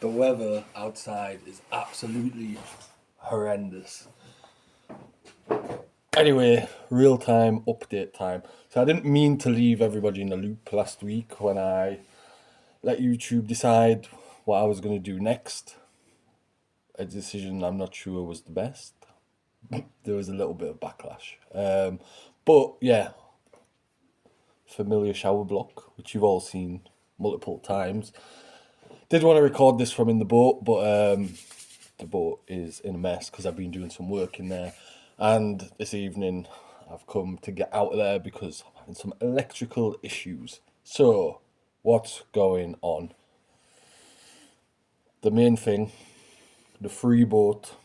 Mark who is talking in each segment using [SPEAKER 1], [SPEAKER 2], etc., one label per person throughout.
[SPEAKER 1] The weather outside is absolutely horrendous. Anyway, real time update time. So I didn't mean to leave everybody in the loop last week when I let YouTube decide what I was going to do next. A decision I'm not sure was the best. There was a little bit of backlash. But yeah, familiar shower block, which you've all seen multiple times. Did want to record this from in the boat, but the boat is in a mess because I've been doing some work in there. And this evening I've come to get out of there because I'm having some electrical issues. So, what's going on? The main thing, the free boat,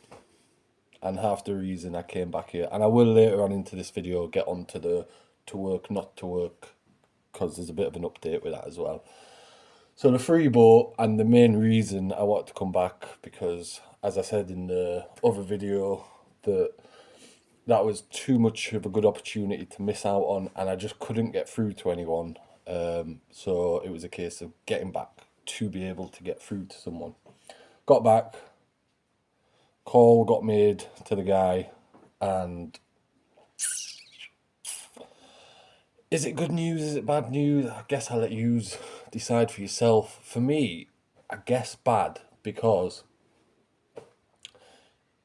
[SPEAKER 1] and half the reason I came back here. And I will later on into this video get onto the to work, not to work, because there's a bit of an update with that as well. So the free boat and the main reason I want to come back, because as I said in the other video, that was too much of a good opportunity to miss out on, and I just couldn't get through to anyone. So it was a case of getting back to be able to get through to someone. Got back, call got made to the guy, and is it good news? Is it bad news? I guess I'll let you decide for yourself. For me, I guess bad, because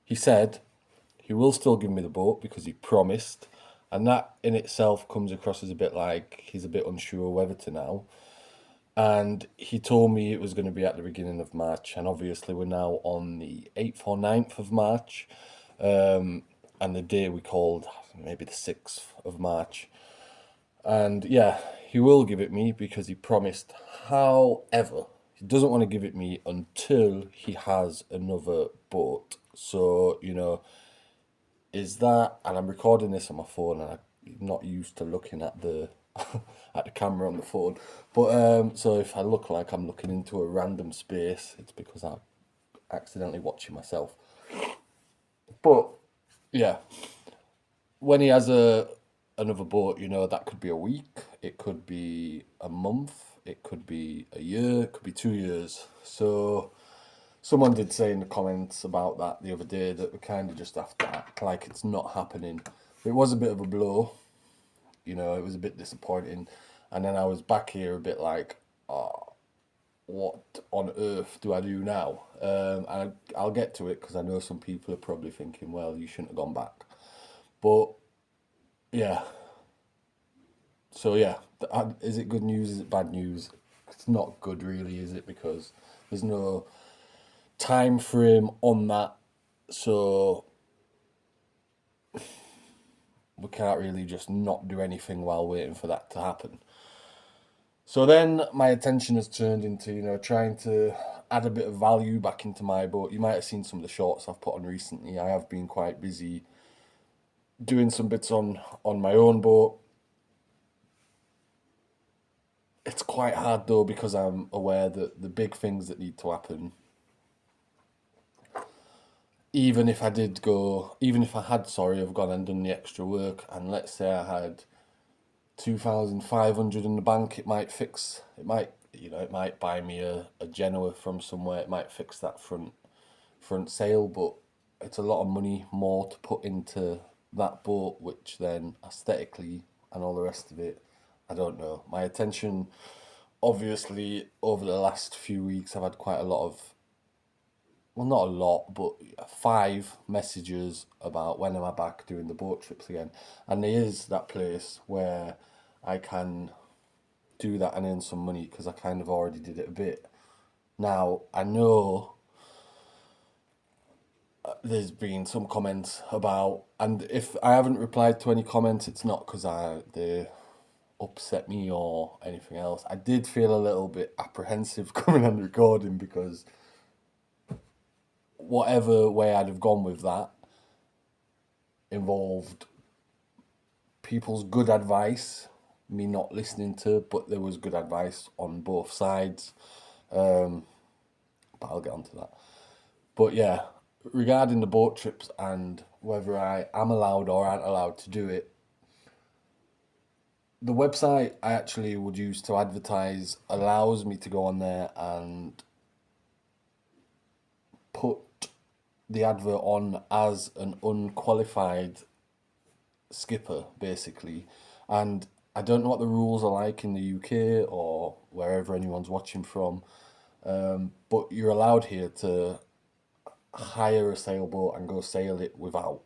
[SPEAKER 1] he said he will still give me the boat because he promised, and that in itself comes across as a bit like he's a bit unsure whether to now. And he told me it was going to be at the beginning of March, and obviously we're now on the 8th or 9th of March, and the day we called maybe the 6th of March. And yeah, he will give it me because he promised. However, he doesn't want to give it me until he has another boat. So, is that, and I'm recording this on my phone, and I'm not used to looking at the at the camera on the phone. But so if I look like I'm looking into a random space, it's because I'm accidentally watching myself. But yeah, when he has another boat, that could be a week, it could be a month, it could be a year, it could be 2 years. So someone did say in the comments about that the other day that we kind of just have to act like it's not happening. It was a bit of a blow, it was a bit disappointing. And then I was back here a bit like, oh, what on earth do I do now? And I'll get to it because I know some people are probably thinking, well, you shouldn't have gone back. But yeah, so yeah, is it good news? Is it bad news? It's not good, really, is it? Because there's no time frame on that, so we can't really just not do anything while waiting for that to happen. So then my attention has turned into, trying to add a bit of value back into my boat. You might have seen some of the shorts I've put on recently. I have been quite busy doing some bits on my own boat. It's quite hard though, because I'm aware that the big things that need to happen, even if I had, have gone and done the extra work, and let's say I had 2,500 in the bank, it might buy me a Genoa from somewhere, it might fix that front sail, but it's a lot of money more to put into that boat, which then aesthetically and all the rest of it, I don't know. My attention, obviously, over the last few weeks, I've had quite a lot of, well, not a lot, but 5 messages about when am I back doing the boat trips again. And there is that place where I can do that and earn some money, because I kind of already did it a bit. Now, I know there's been some comments about, and if I haven't replied to any comments, it's not because they upset me or anything else. I did feel a little bit apprehensive coming and recording, because whatever way I'd have gone with that involved people's good advice, me not listening to, but there was good advice on both sides. But I'll get onto that. But yeah, regarding the boat trips and whether I am allowed or aren't allowed to do it, the website I actually would use to advertise allows me to go on there and put the advert on as an unqualified skipper, basically. And I don't know what the rules are like in the UK or wherever anyone's watching from, but you're allowed here to hire a sailboat and go sail it without.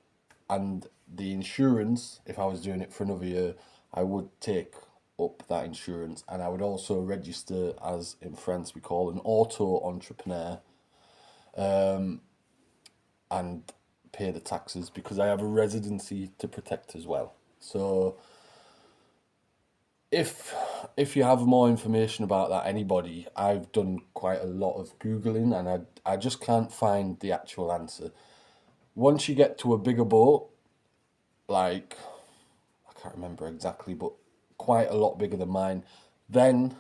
[SPEAKER 1] And the insurance, if I was doing it for another year, I would take up that insurance, and I would also register as, in France we call, an auto entrepreneur, and pay the taxes because I have a residency to protect as well. So if you have more information about that, anybody, I've done quite a lot of Googling and I just can't find the actual answer. Once you get to a bigger boat, like, I can't remember exactly, but quite a lot bigger than mine, then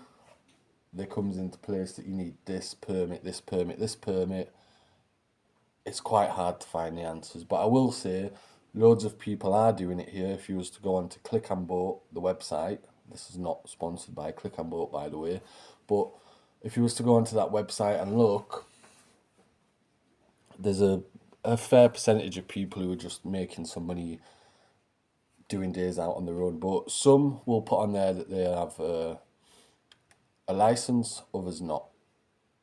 [SPEAKER 1] there comes into place that you need this permit, this permit, this permit. It's quite hard to find the answers, but I will say loads of people are doing it here. If you was to go on to Click and Boat, the website, this is not sponsored by Click and Boat, by the way, but if you was to go onto that website and look, there's a fair percentage of people who are just making some money doing days out on their own boat. Some will put on there that they have a license, others not.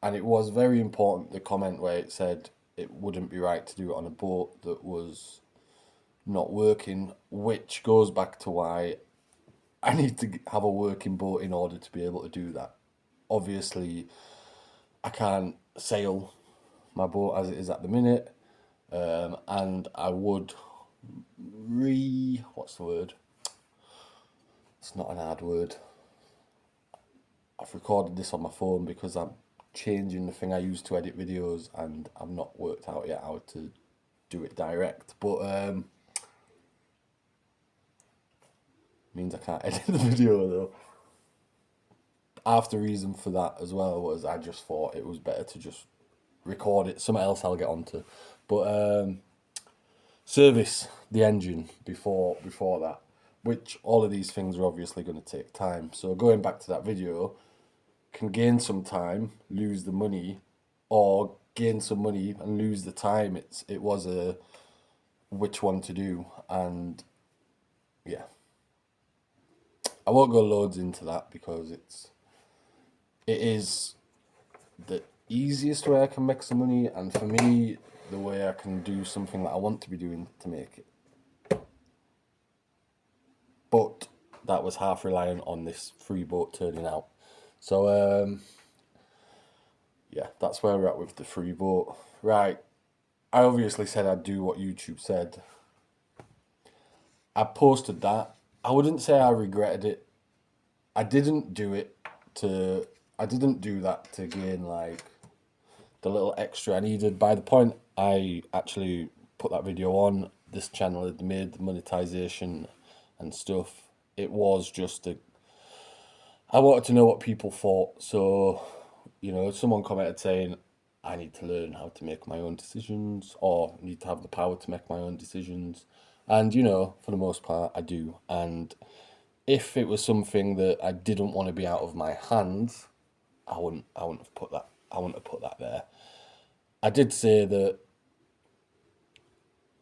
[SPEAKER 1] And it was very important, the comment where it said it wouldn't be right to do it on a boat that was not working, which goes back to why I need to have a working boat in order to be able to do that. Obviously, I can't sail my boat as it is at the minute, and I would what's the word? It's not an hard word. I've recorded this on my phone because I'm changing the thing I use to edit videos, and I've not worked out yet how to do it direct. But means I can't edit the video though. Half the reason for that as well was I just thought it was better to just record it. Something else I'll get onto, but service the engine before that, which all of these things are obviously going to take time. So going back to that video, can gain some time, lose the money, or gain some money and lose the time. It was a which one to do, and yeah, I won't go loads into that because it is the easiest way I can make some money, and for me, the way I can do something that I want to be doing to make it. But that was half reliant on this free boat turning out. So yeah, that's where we're at with the free boat. Right, I obviously said I'd do what YouTube said. I posted that. I wouldn't say I regretted it. I didn't do it to. I didn't do that to gain like the little extra I needed. By the point I actually put that video on, this channel had made the monetization and stuff. It was just a. I wanted to know what people thought. So, someone commented saying, I need to learn how to make my own decisions, or need to have the power to make my own decisions. And, for the most part, I do. And if it was something that I didn't want to be out of my hands, I wouldn't have put that. I wouldn't have put that there. I did say that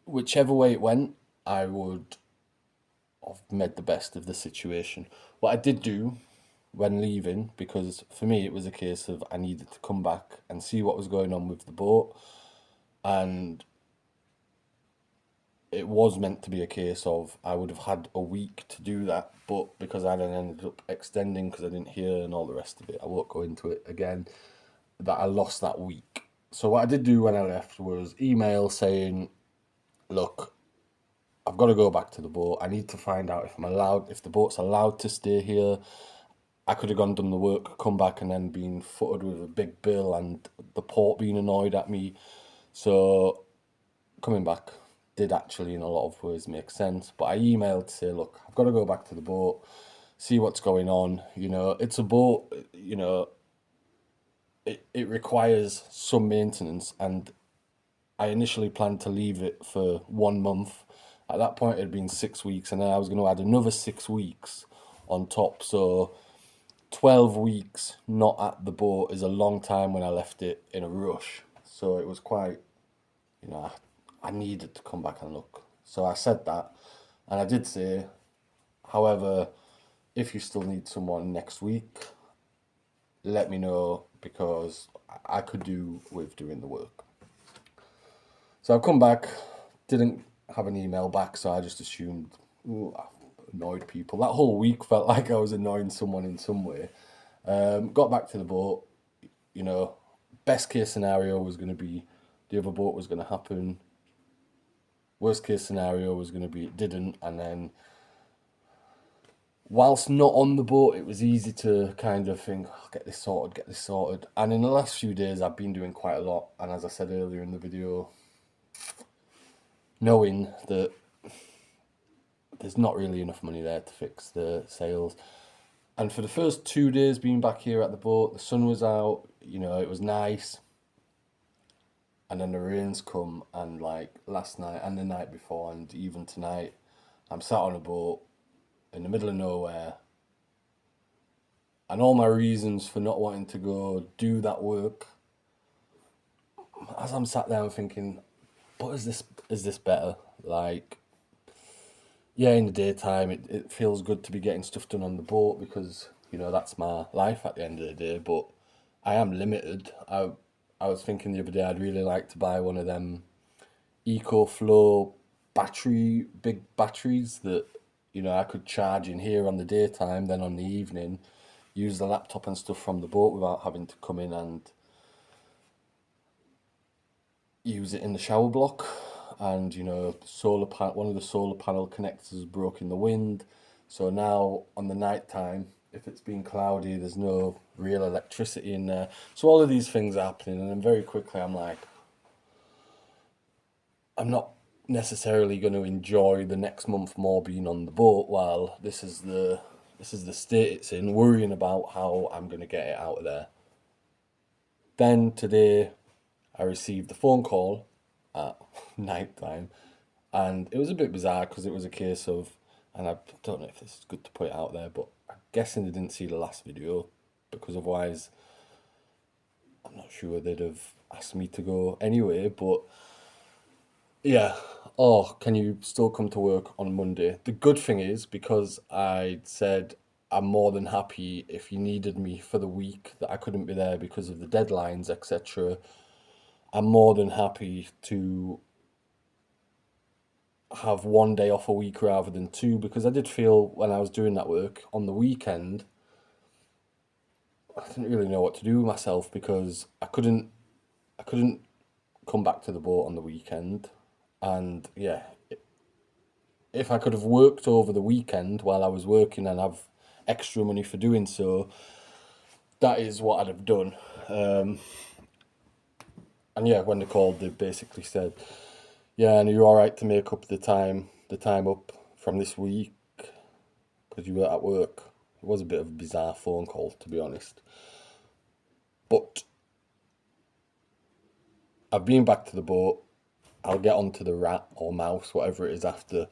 [SPEAKER 1] whichever way it went, I would have made the best of the situation. What I did do when leaving, because for me it was a case of I needed to come back and see what was going on with the boat, and it was meant to be a case of I would have had a week to do that, but because I then ended up extending because I didn't hear and all the rest of it, I won't go into it again, that I lost that week. So what I did do when I left was email saying, look, I've got to go back to the boat. I need to find out if the boat's allowed to stay here. I could have gone done the work, come back, and then been footed with a big bill and the port being annoyed at me. So coming back did actually in a lot of ways make sense. But I emailed to say, look, I've got to go back to the boat, see what's going on. It's a boat, it requires some maintenance, and I initially planned to leave it for 1 month. At that point, it had been 6 weeks, and then I was going to add another 6 weeks on top. So 12 weeks not at the boat is a long time when I left it in a rush. So it was quite, you know, I needed to come back and look. So I said that, and I did say, however, if you still need someone next week, let me know because I could do with doing the work. So I've come back, didn't have an email back, so I just assumed, ooh, I annoyed people. That whole week felt like I was annoying someone in some way. Got back to the boat, you know, best case scenario was going to be the other boat was going to happen. Worst case scenario was going to be it didn't, and then whilst not on the boat, it was easy to kind of think, oh, get this sorted, get this sorted. And in the last few days, I've been doing quite a lot. And as I said earlier in the video, knowing that there's not really enough money there to fix the sails. And for the first 2 days being back here at the boat, the sun was out, you know, it was nice. And then the rains come, and like last night and the night before, and even tonight, I'm sat on a boat in the middle of nowhere. And all my reasons for not wanting to go do that work, as I'm sat there, I'm thinking, but is this better? Like, yeah, in the daytime, it feels good to be getting stuff done on the boat because, you know, that's my life at the end of the day. But I am limited. I was thinking the other day I'd really like to buy one of them EcoFlow big batteries that, you know, I could charge in here on the daytime, then on the evening, use the laptop and stuff from the boat without having to come in and use it in the shower block. And you know, one of the solar panel connectors broke in the wind, so now on the night time, if it's been cloudy, there's no real electricity in there. So all of these things are happening, and then very quickly I'm like, I'm not necessarily going to enjoy the next month more being on the boat while this is the state it's in, worrying about how I'm going to get it out of there. Then today I received the phone call at night time, and it was a bit bizarre because it was a case of, and I don't know if this is good to put it out there, but I'm guessing they didn't see the last video because otherwise I'm not sure they'd have asked me to go anyway. But yeah, oh, can you still come to work on Monday? The good thing is, because I said I'm more than happy if you needed me for the week that I couldn't be there because of the deadlines, etc. I'm more than happy to have one day off a week rather than two, because I did feel when I was doing that work on the weekend, I didn't really know what to do with myself because I couldn't come back to the boat on the weekend. And yeah, if I could have worked over the weekend while I was working and have extra money for doing so, that is what I'd have done. And yeah, when they called, they basically said, yeah, and are you all right to make up the time up from this week because you were at work? It was a bit of a bizarre phone call, to be honest. But I've been back to the boat. I'll get onto the rat or mouse, whatever it is after.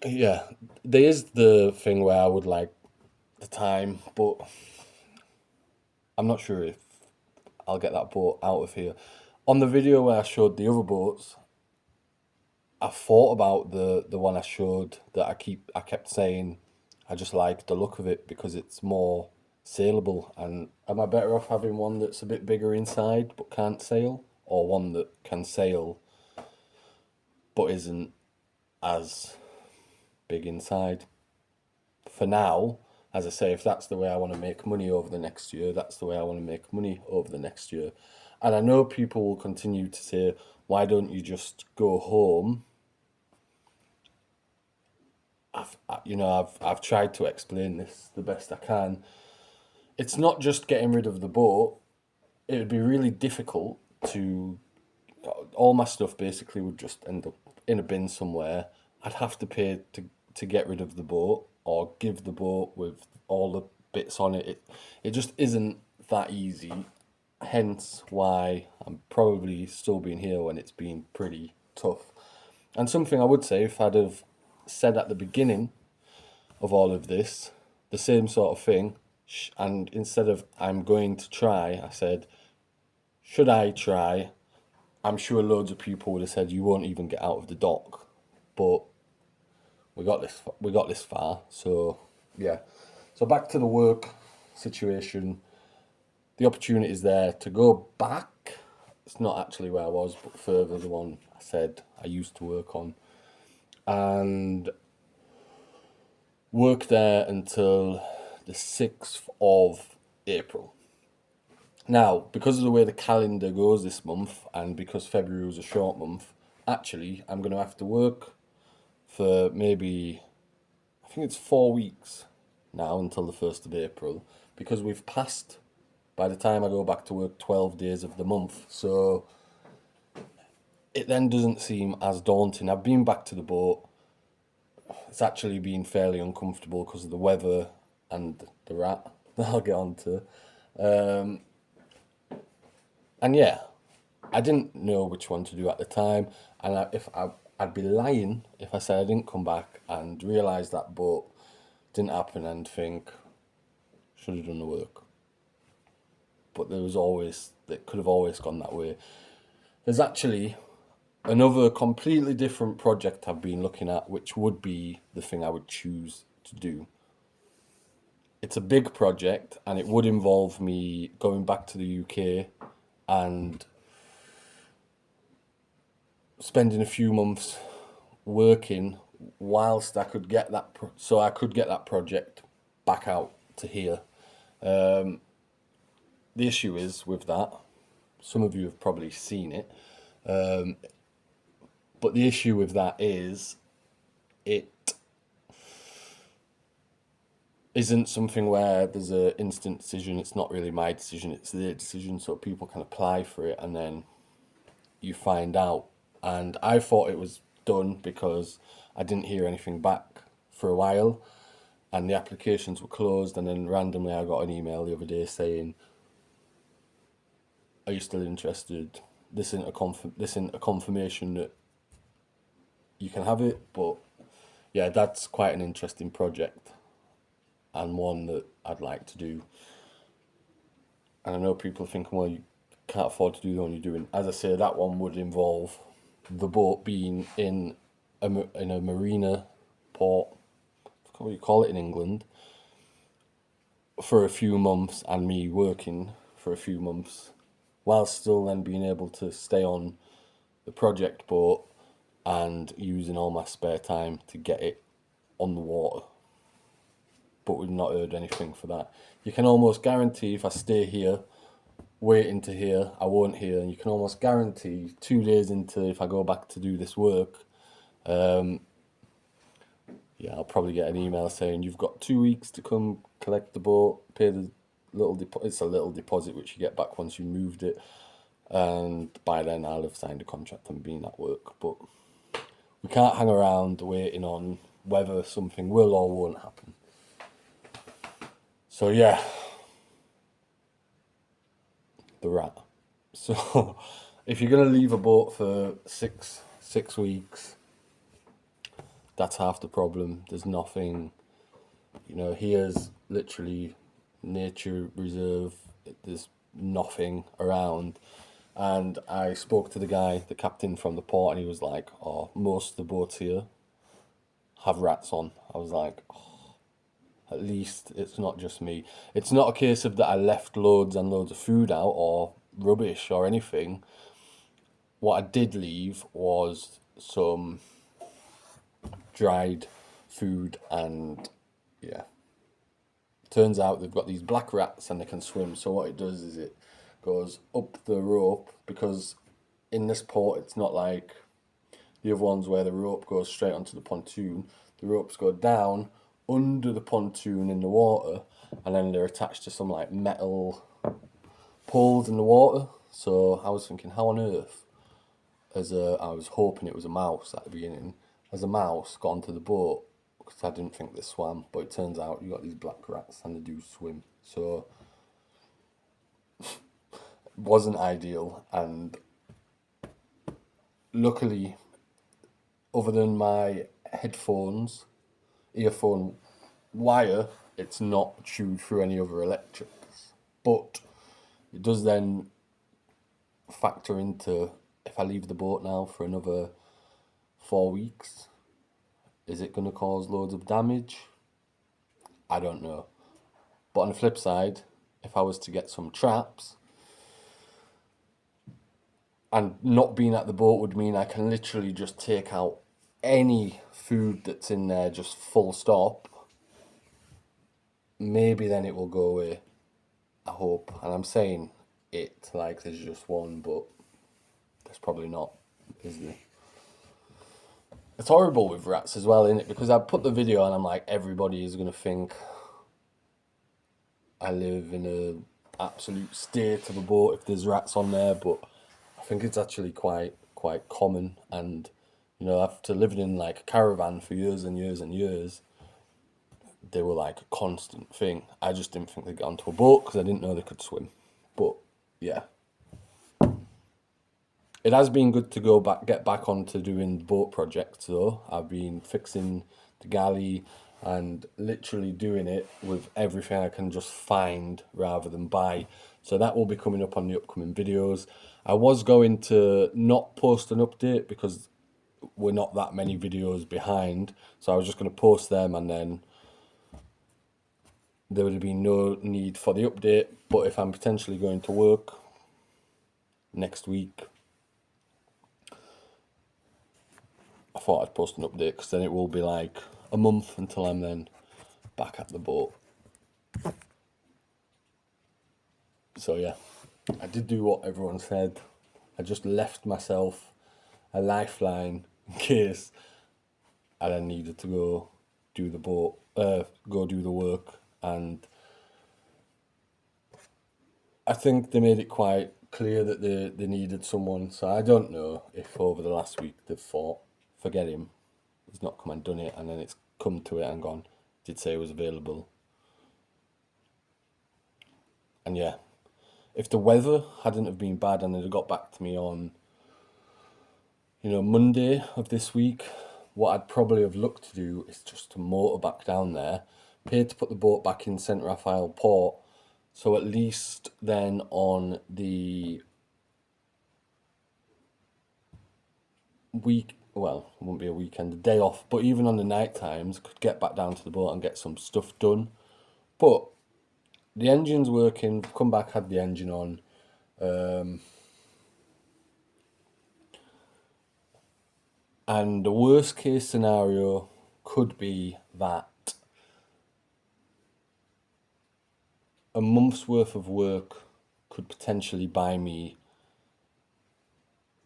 [SPEAKER 1] Yeah, there is the thing where I would like the time, but I'm not sure if I'll get that boat out of here. On the video where I showed the other boats, I thought about the one I showed that I kept saying I just like the look of it because it's more saleable. And am I better off having one that's a bit bigger inside but can't sail, or one that can sail but isn't as big inside? For now, as I say, if that's the way I want to make money over the next year, that's the way I want to make money over the next year. And I know people will continue to say, why don't you just go home? I've tried to explain this the best I can. It's not just getting rid of the boat. It would be really difficult to. All my stuff basically would just end up in a bin somewhere. I'd have to pay to get rid of the boat or give the boat with all the bits on it. It just isn't that easy. Hence why I'm probably still being here when it's been pretty tough. And something I would say, if I'd have said at the beginning of all of this, the same sort of thing, And instead of I'm going to try, I said, should I try? I'm sure loads of people would have said you won't even get out of the dock, but we got this far. So yeah. So back to the work situation. The opportunity is there to go back. It's not actually where I was, but further the one I said I used to work on, and work there until the 6th of April. Now, because of the way the calendar goes this month, and because February was a short month, actually, I'm going to have to work for maybe, I think it's 4 weeks now until the 1st of April, because we've passed, by the time I go back to work, 12 days of the month. So it then doesn't seem as daunting. I've been back to the boat. It's actually been fairly uncomfortable because of the weather and the rat that I'll get on to. And yeah, I didn't know which one to do at the time, and I'd be lying if I said I didn't come back and realise that boat didn't happen and think should have done the work. But it could have always gone that way. There's actually another completely different project I've been looking at, which would be the thing I would choose to do. It's a big project, and it would involve me going back to the UK and spending a few months working whilst I could get so I could get that project back out to here. The issue is with that, some of you have probably seen it, but the issue with that is it isn't something where there's an instant decision. It's not really my decision, it's their decision, so people can apply for it and then you find out. And I thought it was done because I didn't hear anything back for a while and the applications were closed, and then randomly I got an email the other day saying, are you still interested? This isn't a confirmation that you can have it, but yeah, that's quite an interesting project and one that I'd like to do. And I know people are thinking, well, you can't afford to do the one you're doing. As I say, that one would involve the boat being in a marina port, I forgot what you call it in England, for a few months, and me working for a few months, while still then being able to stay on the project boat and using all my spare time to get it on the water. But we've not heard anything for that. You can almost guarantee if I stay here, waiting to hear, I won't hear, and you can almost guarantee 2 days into if I go back to do this work, yeah, I'll probably get an email saying you've got 2 weeks to come collect the boat, pay the little deposit. It's a little deposit which you get back once you moved it, and by then I'll have signed a contract and been at work. But we can't hang around waiting on whether something will or won't happen. So yeah, the rat. So if you're gonna leave a boat for six weeks, that's half the problem. There's nothing, here's literally nature reserve. There's nothing around. And I spoke to the guy, the captain from the port, and he was like, oh, most of the boats here have rats on. I was like, oh, at least it's not just me. It's not a case of that I left loads and loads of food out or rubbish or anything. What I did leave was some dried food, and yeah. Turns out they've got these black rats and they can swim. So what it does is it goes up the rope, because in this port it's not like the other ones where the rope goes straight onto the pontoon. The ropes go down under the pontoon in the water, and then they're attached to some like metal poles in the water. So I was thinking, how on earth, I was hoping it was a mouse at the beginning, has a mouse got onto the boat, because I didn't think they swam, but it turns out you got these black rats and they do swim. So it wasn't ideal, and luckily, other than my earphone wire, it's not chewed through any other electrics. But it does then factor into, if I leave the boat now for another 4 weeks, is it going to cause loads of damage? I don't know. But on the flip side, if I was to get some traps, and not being at the boat would mean I can literally just take out any food that's in there, just full stop. Maybe then it will go away. I hope. And I'm saying it like there's just one, but there's probably not, is there? It's horrible with rats as well, isn't it? Because I put the video on, I'm like, everybody is going to think I live in a absolute state of a boat if there's rats on there, but I think it's actually quite common. And after living in like a caravan for years and years and years, they were like a constant thing. I just didn't think they'd get onto a boat because I didn't know they could swim. But yeah, it has been good to get back onto doing boat projects though. I've been fixing the galley and literally doing it with everything I can just find rather than buy. So that will be coming up on the upcoming videos. I was going to not post an update because we're not that many videos behind. So I was just going to post them and then there would have been no need for the update. But if I'm potentially going to work next week, I thought I'd post an update because then it will be like a month until I'm then back at the boat. So yeah, I did do what everyone said. I just left myself a lifeline in case I then needed to go do the boat, go do the work. And I think they made it quite clear that they needed someone. So I don't know if over the last week they've thought, forget him, he's not come and done it, and then it's come to it and gone, did say it was available. And yeah, if the weather hadn't have been bad and they'd have got back to me on, Monday of this week, what I'd probably have looked to do is just to motor back down there, pay to put the boat back in St. Raphael Port, so at least then on the week, well, it wouldn't be a weekend, a day off, but even on the night times, could get back down to the boat and get some stuff done. But the engine's working, come back, had the engine on. And the worst case scenario could be that a month's worth of work could potentially buy me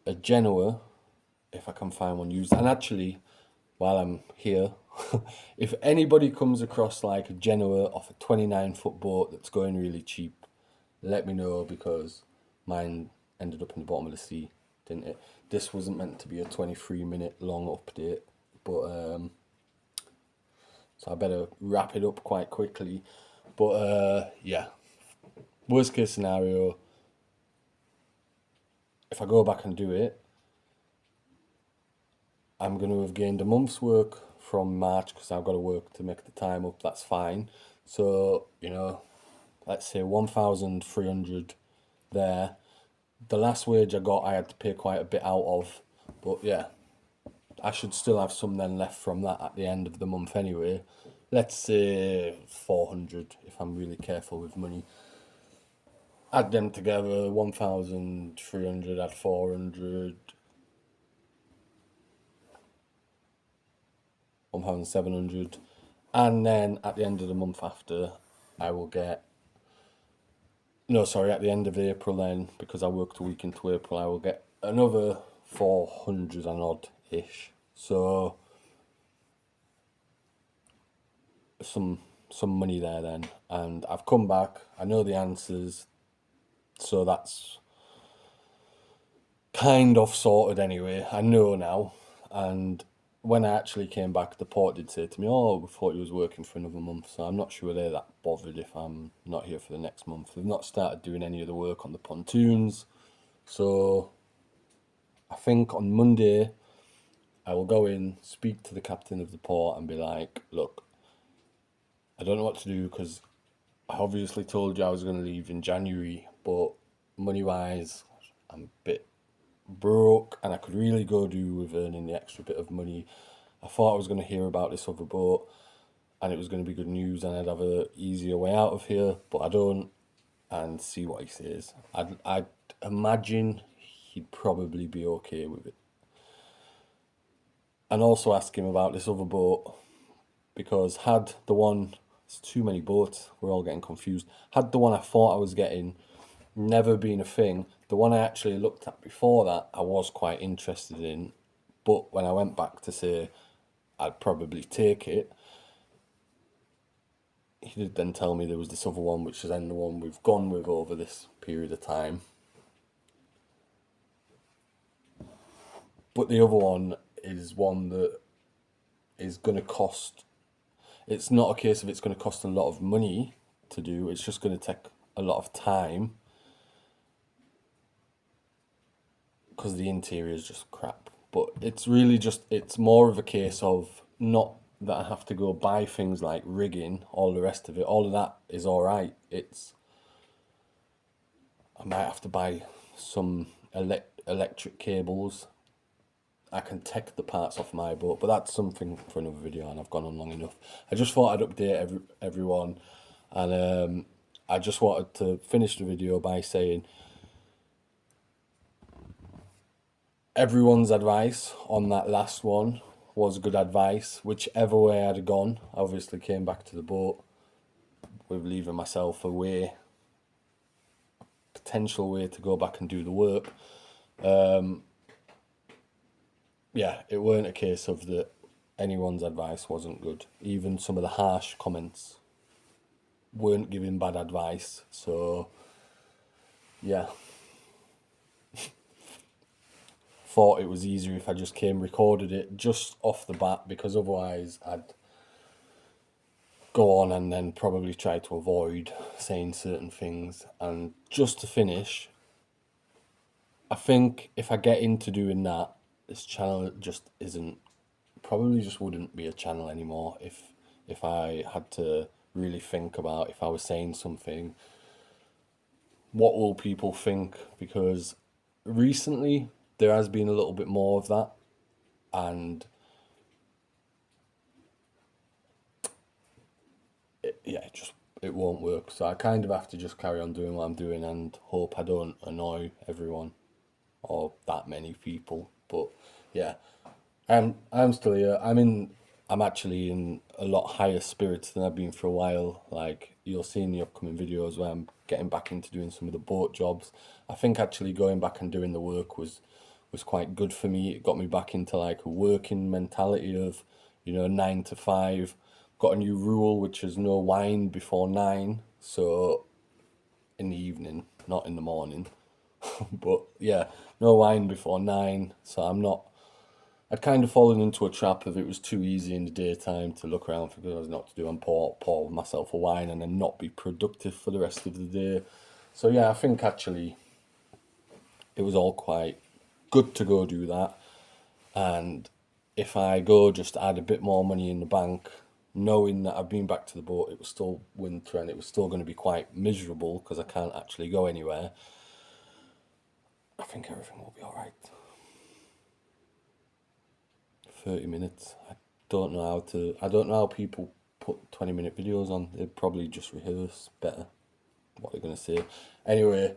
[SPEAKER 1] a Genoa if I can find one used. And actually, while I'm here, if anybody comes across like a Genoa off a 29-foot boat that's going really cheap, let me know because mine ended up in the bottom of the sea, didn't it? This wasn't meant to be a 23-minute long update, but so I better wrap it up quite quickly. But yeah, worst case scenario, if I go back and do it, I'm going to have gained a month's work from March because I've got to work to make the time up. That's fine. So, let's say 1,300 there. The last wage I got, I had to pay quite a bit out of. But yeah, I should still have some then left from that at the end of the month anyway. Let's say 400 if I'm really careful with money. Add them together, 1,300, add 400, 1,700. And then at the end of the month after, I will get, no, sorry, at the end of April then, because I worked a week into April, I will get another 400 and odd-ish. So some money there then. And I've come back, I know the answers, so that's kind of sorted anyway. I know now. And when I actually came back, the port did say to me, "Oh, we thought you was working for another month." So I'm not sure they're that bothered if I'm not here for the next month. They've not started doing any of the work on the pontoons. So I think on Monday, I will go in, speak to the captain of the port and be like, "Look, I don't know what to do because I obviously told you I was going to leave in January, but money wise, I'm a bit broke and I could really go do with earning the extra bit of money. I thought I was going to hear about this other boat and it was going to be good news and I'd have a easier way out of here, but I don't. And see what he says. I'd imagine he'd probably be okay with it. And also ask him about this other boat because had the one, it's too many boats, we're all getting confused. Had the one I thought I was getting never been a thing, the one I actually looked at before that I was quite interested in, but when I went back to say I'd probably take it, he did then tell me there was this other one, which is then the one we've gone with over this period of time. But the other one is one that is going to cost. It's not a case of it's going to cost a lot of money to do. It's just going to take a lot of time because the interior is just crap. But it's really just, it's more of a case of not that I have to go buy things like rigging, all the rest of it. All of that is all right. It's, I might have to buy some electric cables. I can take the parts off my boat, but that's something for another video, and I've gone on long enough. I just thought I'd update everyone, and I just wanted to finish the video by saying everyone's advice on that last one was good advice. Whichever way I'd gone, I obviously came back to the boat with leaving myself a way, potential way to go back and do the work. Yeah, it weren't a case of that anyone's advice wasn't good. Even some of the harsh comments weren't giving bad advice. So, yeah. Thought it was easier if I just came, recorded it just off the bat, because otherwise I'd go on and then probably try to avoid saying certain things. And just to finish, I think if I get into doing that, this channel just isn't, probably just wouldn't be a channel anymore if I had to really think about if I was saying something, what will people think? Because recently there has been a little bit more of that, and it won't work. So I kind of have to just carry on doing what I'm doing and hope I don't annoy everyone or that many people. But yeah, I'm still here. I'm actually in a lot higher spirits than I've been for a while. Like you'll see in the upcoming videos where I'm getting back into doing some of the boat jobs. I think actually going back and doing the work was quite good for me. It got me back into like a working mentality of, 9 to 5. Got a new rule which is no wine before 9. So in the evening, not in the morning. But yeah, no wine before 9. So I'd kind of fallen into a trap of it was too easy in the daytime to look around for things not to do and pour myself a wine and then not be productive for the rest of the day. So yeah, I think actually it was all quite good to go do that. And if I go just add a bit more money in the bank, knowing that I've been back to the boat, it was still winter and it was still going to be quite miserable because I can't actually go anywhere, I think everything will be all right. 30 minutes. I don't know how people put 20-minute videos on. They probably just rehearse better what they're going to say. Anyway,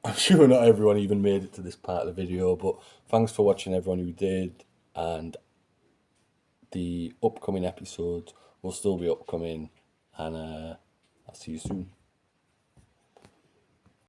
[SPEAKER 1] I'm sure not everyone even made it to this part of the video, but thanks for watching everyone who did, and the upcoming episodes will still be upcoming, and I'll see you soon.